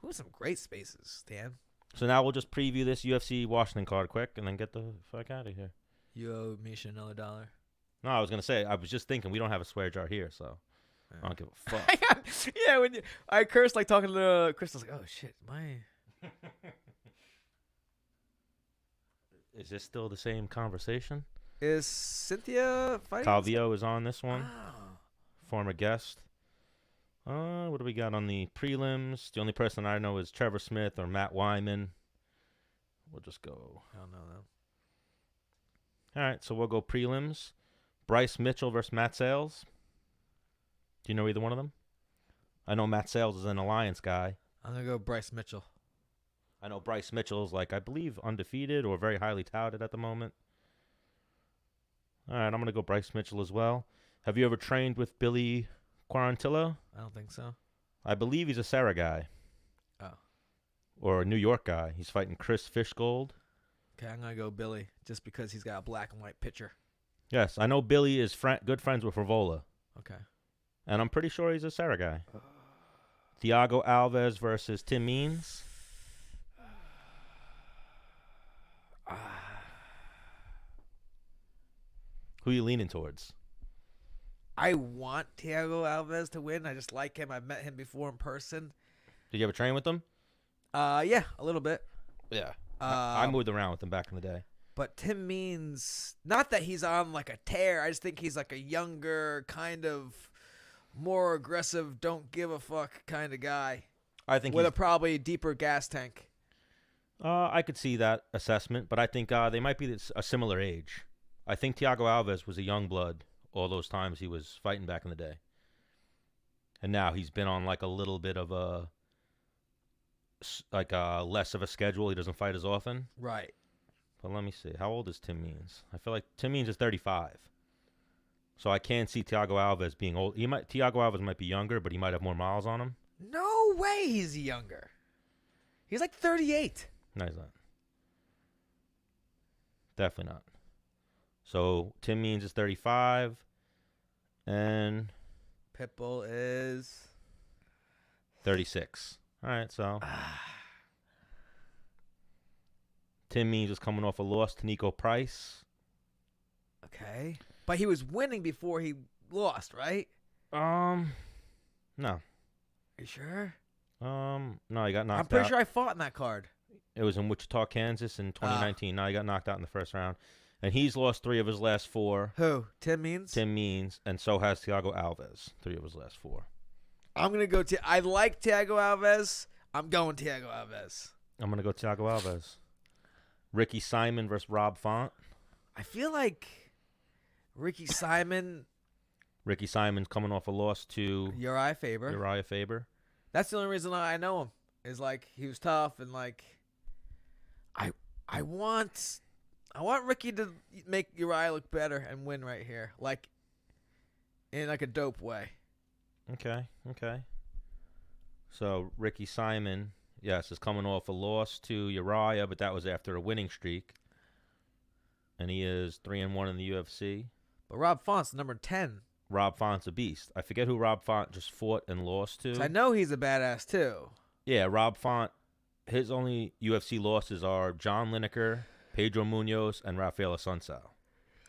Who's some great spaces, Dan? So now we'll just preview this UFC Washington card quick and then get the fuck out of here. You owe Misha another $1. No, I was going to say, I was just thinking we don't have a swear jar here, so I don't give a fuck. Yeah, when I cursed like talking to Chris, I was like, oh shit, my. Is this still the same conversation? Is Cynthia fighting? Calvillo is on this one. Oh. Former guest. What do we got on the prelims? The only person I know is Trevor Smith or Matt Wyman. We'll just go. I don't know them. All right, so we'll go prelims. Bryce Mitchell versus Matt Sales. Do you know either one of them? I know Matt Sales is an Alliance guy. I'm going to go Bryce Mitchell. I know Bryce Mitchell's I believe, undefeated or very highly touted at the moment. All right, I'm going to go Bryce Mitchell as well. Have you ever trained with Billy Quarantillo? I don't think so. I believe he's a Sarah guy. Oh. Or a New York guy. He's fighting Chris Fishgold. Okay, I'm going to go Billy just because he's got a black and white picture. Yes, I know Billy is good friends with Rivola. Okay. And I'm pretty sure he's a Sarah guy. Thiago Alves versus Tim Means. Who are you leaning towards? I want Thiago Alves to win. I just like him. I've met him before in person. Did you ever train with him? Yeah, a little bit. Yeah. I moved around with him back in the day. But Tim Means, not that he's on like a tear. I just think he's like a younger, kind of more aggressive, don't give a fuck kind of guy. I think with a probably deeper gas tank. I could see that assessment, but I think they might be a similar age. I think Thiago Alves was a young blood all those times he was fighting back in the day. And now he's been on a little bit of a less of a schedule. He doesn't fight as often. Right. But let me see. How old is Tim Means? I feel like Tim Means is 35. So I can't see Thiago Alves being old. Thiago Alves might be younger, but he might have more miles on him. No way he's younger. He's like 38. No, he's not. Definitely not. So Tim Means is 35. And Pitbull is 36. All right, so Tim Means is coming off a loss to Nico Price. Okay. But he was winning before he lost, right? No. Are you sure? No, he got knocked out. I'm pretty sure I fought in that card. It was in Wichita, Kansas in 2019. No, he got knocked out in the first round. And he's lost 3 of his last 4. Who? Tim Means? Tim Means, and so has Thiago Alves. 3 of his last 4. I'm going to go I like Thiago Alves. I'm going Thiago Alves. I'm going to go Thiago Alves. Ricky Simon versus Rob Font. I feel like Ricky Simon's coming off a loss to Uriah Faber. That's the only reason I know him. Is he was tough and I want Ricky to make Uriah look better and win right here. In a dope way. Okay. So Ricky Simon, yes, is coming off a loss to Uriah, but that was after a winning streak. And he is 3-1 in the UFC. But Rob Font's number 10. Rob Font's a beast. I forget who Rob Font just fought and lost to. I know he's a badass too. Yeah, Rob Font, his only UFC losses are John Lineker, Pedro Munoz, and Rafael Assunção.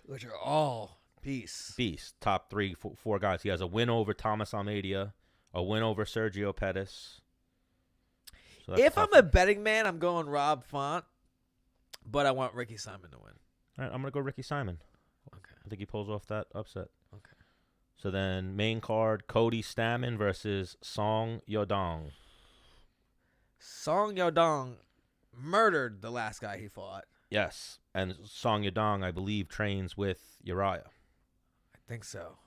Which are all beast. Top 4 guys. He has a win over Thomas Almeida, a win over Sergio Pettis. So if I'm a betting man, I'm going Rob Font, but I want Ricky Simon to win. All right, I'm going to go Ricky Simon. Okay. I think he pulls off that upset. Okay. So then main card, Cody Stamann versus Song Yadong. Song Yadong murdered the last guy he fought. Yes, and Song Yadong, I believe, trains with Uriah. I think so.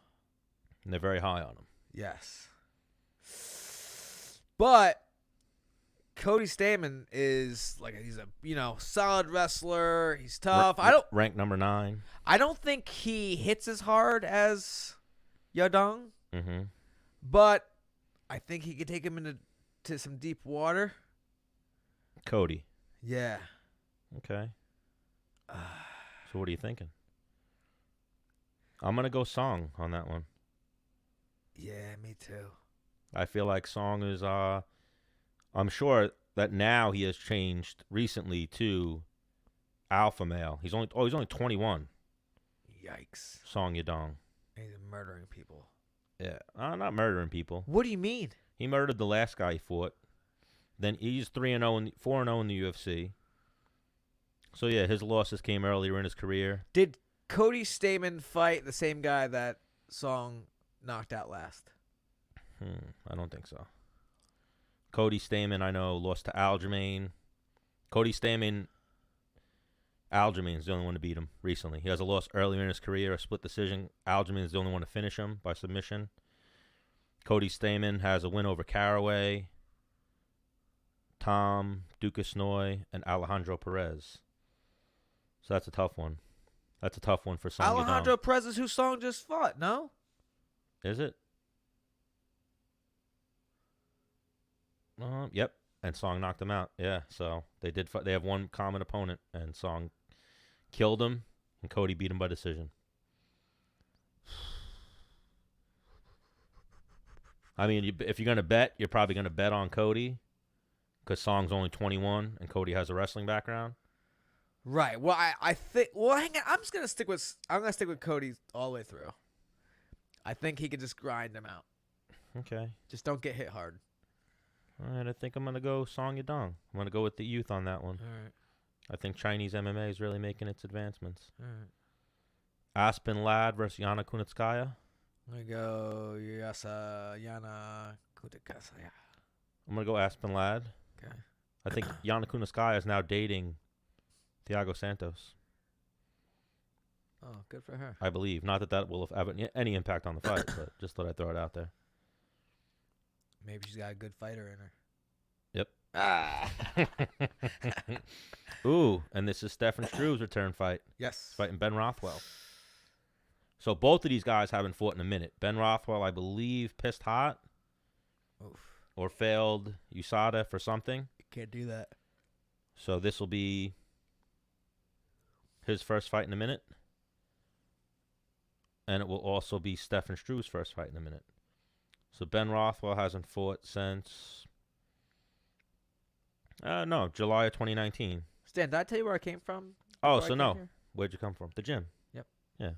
And they're very high on him. Yes. But Cody Stamann is he's a solid wrestler. He's tough. Ranked number 9. I don't think he hits as hard as Yadong. Mm-hmm. But I think he could take him into some deep water. Cody. Yeah. Okay. So what are you thinking? I'm going to go Song on that one. Yeah, me too. I feel like Song is I'm sure that now he has changed recently to alpha male. He's only 21. Yikes. Song Yadong. He's murdering people. Yeah, not murdering people. What do you mean? He murdered the last guy he fought. Then he's 3-0 and 4-0 in the UFC. So yeah, his losses came earlier in his career. Did Cody Stamann fight the same guy that Song knocked out last? I don't think so. Cody Stamann, I know, lost to Aljamain. Cody Stamann, Aljamain's the only one to beat him recently. He has a loss earlier in his career, a split decision. Aljamain's the only one to finish him by submission. Cody Stamann has a win over Caraway, Tom, Dukas Noy, and Alejandro Perez. So that's a tough one. That's a tough one for Song Alejandro Yadong. Perez is who Song just fought, no? Is it? Yep. And Song knocked him out. Yeah, so they did. They have one common opponent, and Song killed him, and Cody beat him by decision. I mean, if you're gonna bet, you're probably gonna bet on Cody, because Song's only 21 and Cody has a wrestling background. Right. Well, I think. Well, hang on. I'm gonna stick with Cody all the way through. I think he could just grind him out. Okay. Just don't get hit hard. All right. I think I'm gonna go Song Yadong. I'm gonna go with the youth on that one. All right. I think Chinese MMA is really making its advancements. All right. Aspen Ladd versus Yana Kunitskaya. I'm gonna go Yana Kutakasaya. I'm gonna go Aspen Ladd. Okay. I think Yana Kunitskaya is now dating Thiago Santos. Oh, good for her. I believe. Not that will have any impact on the fight, but just thought I'd throw it out there. Maybe she's got a good fighter in her. Yep. Ah. Ooh, and this is Stefan Struve's return fight. Yes. He's fighting Ben Rothwell. So both of these guys haven't fought in a minute. Ben Rothwell, I believe, pissed hot. Oof. Or failed USADA for something. You can't do that. So this will be his first fight in a minute. And it will also be Stefan Struve's first fight in a minute. So Ben Rothwell hasn't fought since July of 2019. Stan, did I tell you where I came from? Oh, before I so came no. here? Where'd you come from? The gym. Yep. Yeah.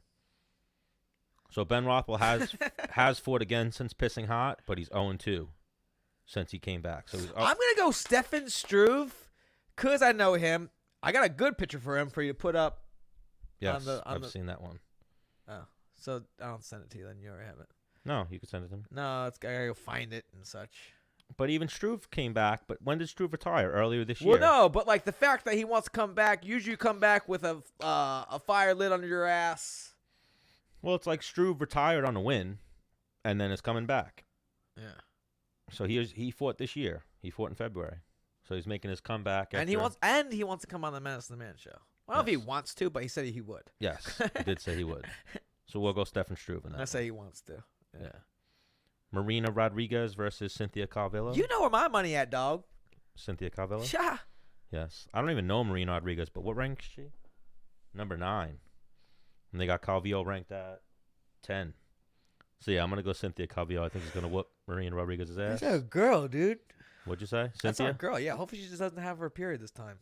So Ben Rothwell has fought again since pissing hot, but he's 0-2 since he came back. So I'm gonna go Stefan Struve because I know him. I got a good picture for him for you to put up. Yes, on I've the- seen that one. Oh, so I'll send it to you. Then you already have it. No, you could send it to me. No, I gotta go find it and such. But even Struve came back. But when did Struve retire? Earlier this year. Well, no, but like the fact that he wants to come back. Usually, you come back with a fire lit under your ass. Well, it's like Struve retired on a win, and then is coming back. Yeah. So he fought this year. He fought in February. So he's making his comeback. And he wants to come on the Menace the Man show. I don't know if he wants to, but he said he would. Yes, he did say he would. So we'll go Stefan Struve in that. I say he wants to. Yeah. Marina Rodriguez versus Cynthia Calvillo. You know where my money at, dog. Cynthia Calvillo? Yeah. Yes. I don't even know Marina Rodriguez, but what rank is she? Number 9. And they got Calvillo ranked at 10. So yeah, I'm going to go Cynthia Calvillo. I think he's going to whoop Marina Rodriguez's ass. That's a girl, dude. What'd you say? That's Cynthia? our girl. Yeah. Hopefully she just doesn't have her period this time.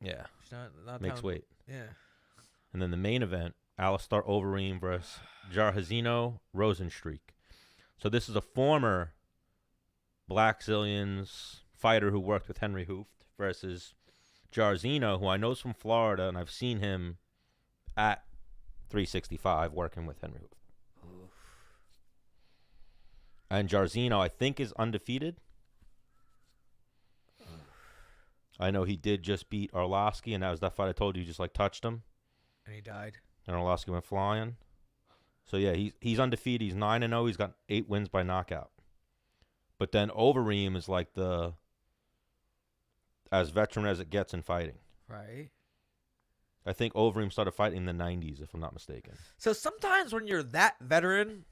Yeah. She's not Makes telling- weight. Yeah. And then the main event, Alistair Overeem versus Jairzinho Rozenstruik. So this is a former Black Zillions fighter who worked with Henry Hooft versus Jairzinho, who I know is from Florida, and I've seen him at 365 working with Henry Hooft. Oof. And Jairzinho, I think, is undefeated. I know he did just beat Arlovsky, and that was that fight I told you, just like touched him. And he died. And Arlovsky went flying. So yeah, he's undefeated. He's 9-0. He's got 8 wins by knockout. But then Overeem is like the as veteran as it gets in fighting. Right. I think Overeem started fighting in the 90s, if I'm not mistaken. So sometimes when you're that veteran,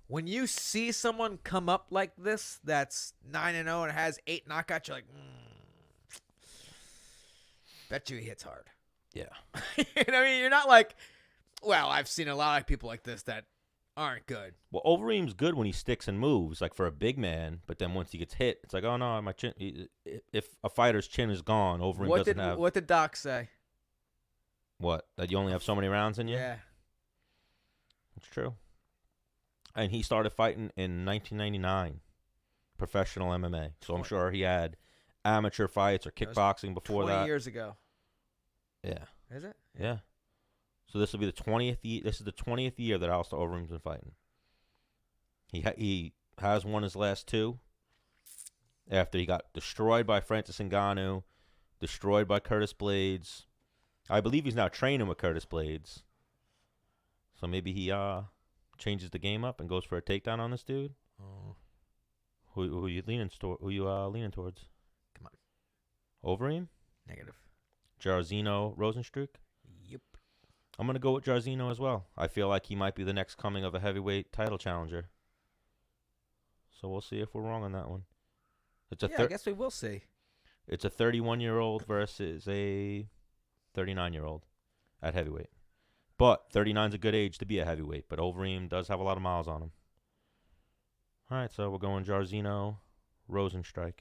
when you see someone come up like this that's 9-0 and has 8 knockouts, you're like, bet you he hits hard. Yeah. You know what I mean? You're not like, well, I've seen a lot of people like this that aren't good. Well, Overeem's good when he sticks and moves, like for a big man. But then once he gets hit, it's like, oh no, my chin. If a fighter's chin is gone, Overeem doesn't have What did Doc say? what, that you only have so many rounds in you. Yeah. It's true. And he started fighting in 1999, professional MMA. So I'm sure he had amateur fights or kickboxing before 20 that. years ago. Yeah. Is it? Yeah. So this will be the 20th. This is the 20th year that Alistair Overeem's been fighting. He has won his last two. After he got destroyed by Francis Ngannou, destroyed by Curtis Blades. I believe he's now training with Curtis Blades. So maybe he changes the game up and goes for a takedown on this dude. Oh. Who you leaning towards? Come on. Overeem? Negative. Jairzinho, Rozenstruik? Yep. I'm gonna go with Jairzinho as well. I feel like he might be the next coming of a heavyweight title challenger. So we'll see if we're wrong on that one. I guess we will see. It's a 31-year-old versus a 39-year-old at heavyweight. But 39's a good age to be a heavyweight. But Overeem does have a lot of miles on him. All right, so we're going Jairzinho, Rozenstruik.